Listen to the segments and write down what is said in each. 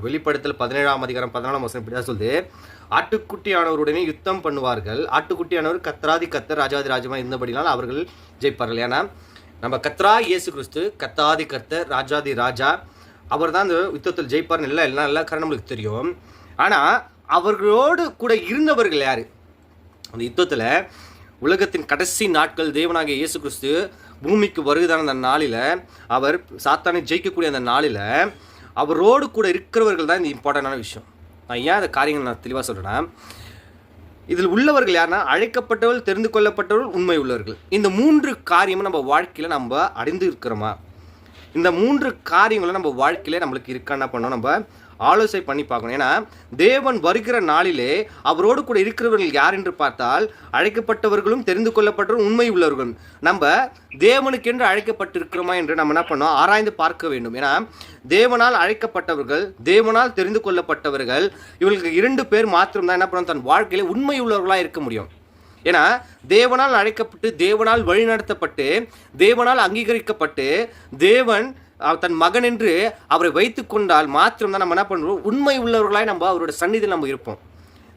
வெளிப்படுத்தல் 17ஆம் அதிகாரம் 14ஆம் வசனம் இப்படிதான் சொல்லுது. ஆட்டுக்குட்டியானவருடனே யுத்தம் பண்ணுவார்கள். ஆட்டுக்குட்டியானவர் கர்த்தராதி கர்த்தர் ராஜாதி ராஜமா இருந்தபடினால் அவர்கள் ஜெயிப்பார்கள். ஏன்னா நம்ம கர்த்தரா இயேசு கிறிஸ்து கர்த்தாதி கர்த்தர் ராஜாதி ராஜா, அவர் தான் அந்த யுத்தத்தில் ஜெயிப்பார்னு எல்லா காரணம் நம்மளுக்கு தெரியும். ஆனால் அவர்களோடு கூட இருந்தவர்கள் யார்? அந்த யுத்தத்தில் உலகத்தின் கடைசி நாட்கள் தேவனாகிய இயேசு கிறிஸ்து பூமிக்கு வருகிறதான அந்த நாளில், அவர் சாத்தானை ஜெயிக்கக்கூடிய அந்த நாளில் அவரோடு கூட இருக்கிறவர்கள் தான் இந்த இம்பார்ட்டண்டான விஷயம். நான் ஏன் அந்த காரியங்கள் நான் தெளிவாக சொல்கிறேன்னா, இதில் உள்ளவர்கள் யாருன்னா அழைக்கப்பட்டவர்கள், தெரிந்து கொள்ளப்பட்டவர்கள், உண்மை உள்ளவர்கள். இந்த 3 காரியமும் நம்ம வாழ்க்கையில் நம்ம அடைந்து இருக்கிறோமா? இந்த 3 காரியங்களும் நம்ம வாழ்க்கையில் நம்மளுக்கு இருக்கான்னு பண்ணோம், நம்ம ஆலோசனை பண்ணி பார்க்கணும். ஏன்னா தேவன் வருகிற நாளிலே அவரோடு கூட இருக்கிறவர்கள் யார் என்று பார்த்தால் அழைக்கப்பட்டவர்களும் தெரிந்து கொள்ளப்பட்டவர்களும் உண்மை உள்ளவர்களும். நம்ம தேவனுக்கென்று அழைக்கப்பட்டிருக்கிறோமா என்று நம்ம என்ன பண்ணோம், ஆராய்ந்து பார்க்க வேண்டும். ஏன்னா தேவனால் அழைக்கப்பட்டவர்கள், தேவனால் தெரிந்து கொள்ளப்பட்டவர்கள், இவர்களுக்கு 2 பேர் மாத்திரம்தான் என்ன பண்ணணும், தன் வாழ்க்கையில உண்மை உள்ளவர்களாக இருக்க முடியும். ஏன்னா தேவனால் அழைக்கப்பட்டு, தேவனால் வழிநடத்தப்பட்டு, தேவனால் அங்கீகரிக்கப்பட்டு, தேவன் தன் மகன் என்று அவரை வைத்து கொண்டால் மாத்திரம்தான் நம்ம என்ன பண்ணுறோம், உண்மை உள்ளவர்களாய் நம்ம அவரோட சந்நிதியில் நம்ம இருப்போம்.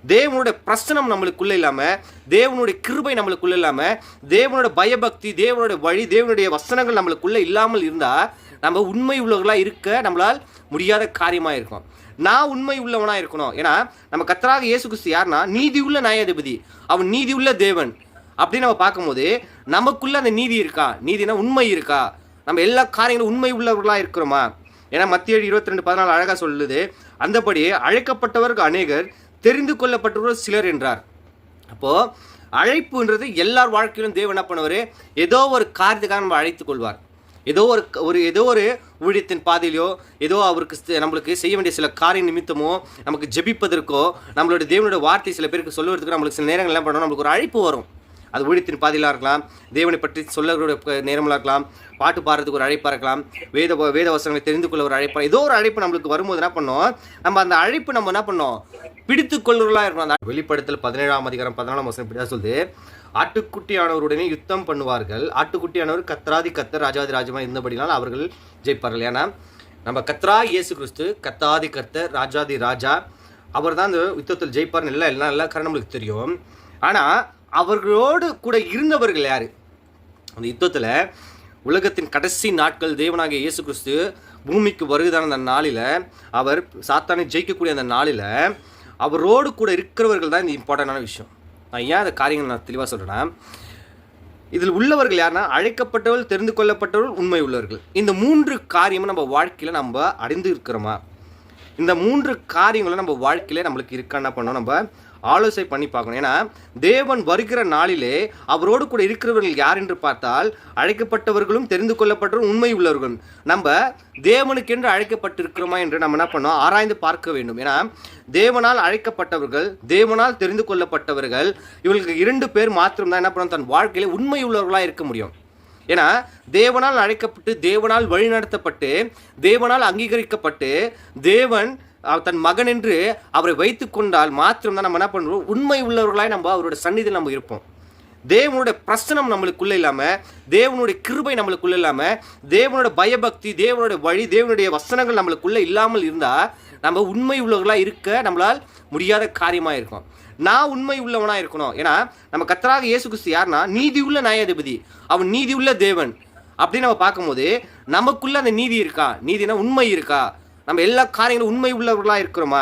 தேவனுடைய பிரசனம் நம்மளுக்குள்ளே இல்லாமல், தேவனுடைய கிருபை நம்மளுக்குள்ளே இல்லாமல், தேவனோட பயபக்தி, தேவனுடைய வழி, தேவனுடைய வசனங்கள் நம்மளுக்குள்ளே இல்லாமல் இருந்தால் நம்ம உண்மை உள்ளவர்களாக இருக்க நம்மளால் முடியாத காரியமாக இருக்கும். நான் உண்மை உள்ளவனாக இருக்கணும். ஏன்னா நம்ம கர்த்தராகிய இயேசு கிறிஸ்து யாருன்னா நீதி உள்ள நியாயாதிபதி, அவன் நீதி உள்ள தேவன். அப்படின்னு நம்ம பார்க்கும்போது நமக்குள்ள அந்த நீதி இருக்கா? நீதினா உண்மை இருக்கா? நம்ம எல்லா காரியங்களும் உண்மை உள்ளவர்களாக இருக்கிறோமா? ஏன்னா மத்திய 22:14 அழகாக சொல்லுது, அந்தபடி அழைக்கப்பட்டவர்கள் அநேகர், தெரிந்து கொள்ளப்பட்டவர்கள் சிலர் என்றார். அப்போது அழைப்புன்றது எல்லார் வாழ்க்கையிலும் தேவன் என்ன பண்ணுவார், ஏதோ ஒரு காரியத்துக்காக நம்ம அழைத்து கொள்வார். ஏதோ ஒரு ஊழியத்தின் பாதையிலையோ, ஏதோ அவருக்கு நம்மளுக்கு செய்ய வேண்டிய சில காரிய நிமித்தமோ, நமக்கு ஜெபிப்பதற்கோ, நம்மளோட தேவனோட வார்த்தை சில பேருக்கு சொல்லுவதற்கு நம்மளுக்கு சில நேரங்கள் என்ன பண்ணணும், நம்மளுக்கு ஒரு அழைப்பு வரும். அது ஊழியத்தின் பாதையிலாக இருக்கலாம், தேவனை பற்றி சொல்லக்கூடிய நேரமாக இருக்கலாம், பாட்டு பாடுறதுக்கு ஒரு அழைப்பாக இருக்கலாம், வேத வசனங்களை தெரிந்து கொள்ள ஒரு அழைப்பாக, ஏதோ ஒரு அழைப்பு நம்மளுக்கு வரும்போது என்ன பண்ணோம், நம்ம அந்த அழைப்பு நம்ம என்ன பண்ணோம், பிடித்து கொள்வர்களாக இருக்கணும். அந்த வெளிப்படுத்தல் 17ஆம் அதிகாரம் 14ஆம் வசனம் இப்படிதான் சொல்லுது. ஆட்டுக்குட்டியானவருடனே யுத்தம் பண்ணுவார்கள். ஆட்டுக்குட்டியானவர் கர்த்தராதி கர்த்தர் ராஜாதி ராஜமா இருந்தபடினால் அவர்கள் ஜெயிப்பார்கள். ஏன்னா நம்ம கர்த்தரா இயேசு கிறிஸ்து கர்த்தாதி கர்த்தர் ராஜாதி ராஜா, அவர் தான் அந்த யுத்தத்தில் ஜெயிப்பார்னு எல்லா காரணம் நம்மளுக்கு தெரியும். ஆனால் அவர்களோடு கூட இருந்தவர்கள் யார்? அந்த யுத்தத்தில் உலகத்தின் கடைசி நாட்கள் தேவனாகிய இயேசு கிறிஸ்து பூமிக்கு வருகிறதான அந்த நாளில், அவர் சாத்தானை ஜெயிக்கக்கூடிய அந்த நாளில் அவரோடு கூட இருக்கிறவர்கள் தான் இந்த இம்பார்ட்டண்டான விஷயம். நான் ஏன் அந்த காரியங்கள் நான் தெளிவாக சொல்கிறேன்னா, இதில் உள்ளவர்கள் யாருன்னா அழைக்கப்பட்டவர்கள், தெரிந்து கொள்ளப்பட்டவர்கள், உண்மை உள்ளவர்கள். இந்த 3 காரியமும் நம்ம வாழ்க்கையில் நம்ம அடைந்து இருக்கிறோமா? இந்த 3 காரியங்களும் நம்ம வாழ்க்கையில் நம்மளுக்கு இருக்கான்னு பண்ணோம், நம்ம ஆலோசனை பண்ணி பார்க்கணும். ஏன்னா தேவன் வருகிற நாளிலே அவரோடு கூட இருக்கிறவர்கள் யார் என்று பார்த்தால் அழைக்கப்பட்டவர்களும் தெரிந்து கொள்ளப்பட்டவர்களும் உண்மை உள்ளவர்களும். நம்ம தேவனுக்கென்று அழைக்கப்பட்டிருக்கிறோமா என்று நம்ம என்ன பண்ணோம், ஆராய்ந்து பார்க்க வேண்டும். ஏன்னா தேவனால் அழைக்கப்பட்டவர்கள், தேவனால் தெரிந்து கொள்ளப்பட்டவர்கள், இவர்களுக்கு 2 பேர் மாத்திரம்தான் என்ன பண்ணணும், தன் வாழ்க்கையில உண்மை உள்ளவர்களாக இருக்க முடியும். ஏன்னா தேவனால் அழைக்கப்பட்டு, தேவனால் வழிநடத்தப்பட்டு, தேவனால் அங்கீகரிக்கப்பட்டு, தேவன் தன் மகன் என்று அவரை வைத்து கொண்டால் மாத்திரம்தான் நம்ம என்ன பண்ணுறோம், உண்மை உள்ளவர்களாய் நம்ம அவரோட சந்நிதியில் நம்ம இருப்போம். தேவனுடைய பிரசனம் நம்மளுக்குள்ளே இல்லாமல், தேவனுடைய கிருபை நம்மளுக்குள்ளே இல்லாமல், தேவனோட பயபக்தி, தேவனுடைய வழி, தேவனுடைய வசனங்கள் நம்மளுக்குள்ளே இல்லாமல் இருந்தால் நம்ம உண்மை உள்ளவர்களாக இருக்க நம்மளால் முடியாத காரியமாக இருக்கும். நான் உண்மை உள்ளவனாக இருக்கணும். ஏன்னா நம்ம கர்த்தராகிய இயேசு கிறிஸ்து யாருன்னா நீதி உள்ள நியாயாதிபதி, அவன் நீதி உள்ள தேவன். அப்படின்னு நம்ம பார்க்கும்போது நமக்குள்ள அந்த நீதி இருக்கா? நீதினா உண்மை இருக்கா? நம்ம எல்லா காரியங்களும் உண்மை உள்ளவர்களாக இருக்கிறோமா?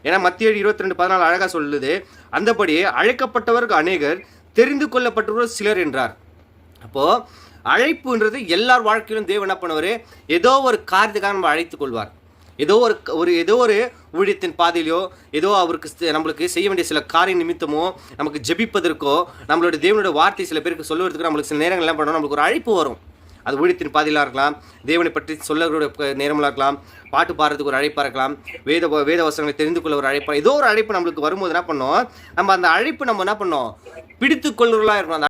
ஏன்னா மத்திய 22:14 அழகாக சொல்லுது, அந்தபடி அழைக்கப்பட்டவர்கள் அநேகர், தெரிந்து கொள்ளப்பட்டவர்கள் சிலர் என்றார். அப்போது அழைப்புன்றது எல்லார் வாழ்க்கையிலும் தேவன் என்ன பண்ணுவார், ஏதோ ஒரு காரியத்துக்காக நம்ம அழைத்து கொள்வார். ஏதோ ஒரு ஊழியத்தின் பாதையிலையோ, ஏதோ அவருக்கு நம்மளுக்கு செய்ய வேண்டிய சில காரிய நிமித்தமோ, நமக்கு ஜெபிப்பதற்கோ, நம்மளோட தேவனோட வார்த்தை சில பேருக்கு சொல்லுவதற்கு நம்மளுக்கு சில நேரங்கள் என்ன பண்ணணும், நம்மளுக்கு ஒரு அழைப்பு வரும். அது ஊழியத்தின் பாதையிலாக இருக்கலாம், தேவனை பற்றி சொல்லக்கூடிய நேரமாக இருக்கலாம், பாட்டு பாடுறதுக்கு ஒரு அழைப்பாக இருக்கலாம், வேத வசனங்களை தெரிந்து கொள்ள ஒரு அழைப்பாக, ஏதோ ஒரு அழைப்பு நம்மளுக்கு வரும்போது என்ன பண்ணோம், நம்ம அந்த அழைப்பு நம்ம என்ன பண்ணோம், பிடித்து கொள்வர்களாக இருக்கணும்.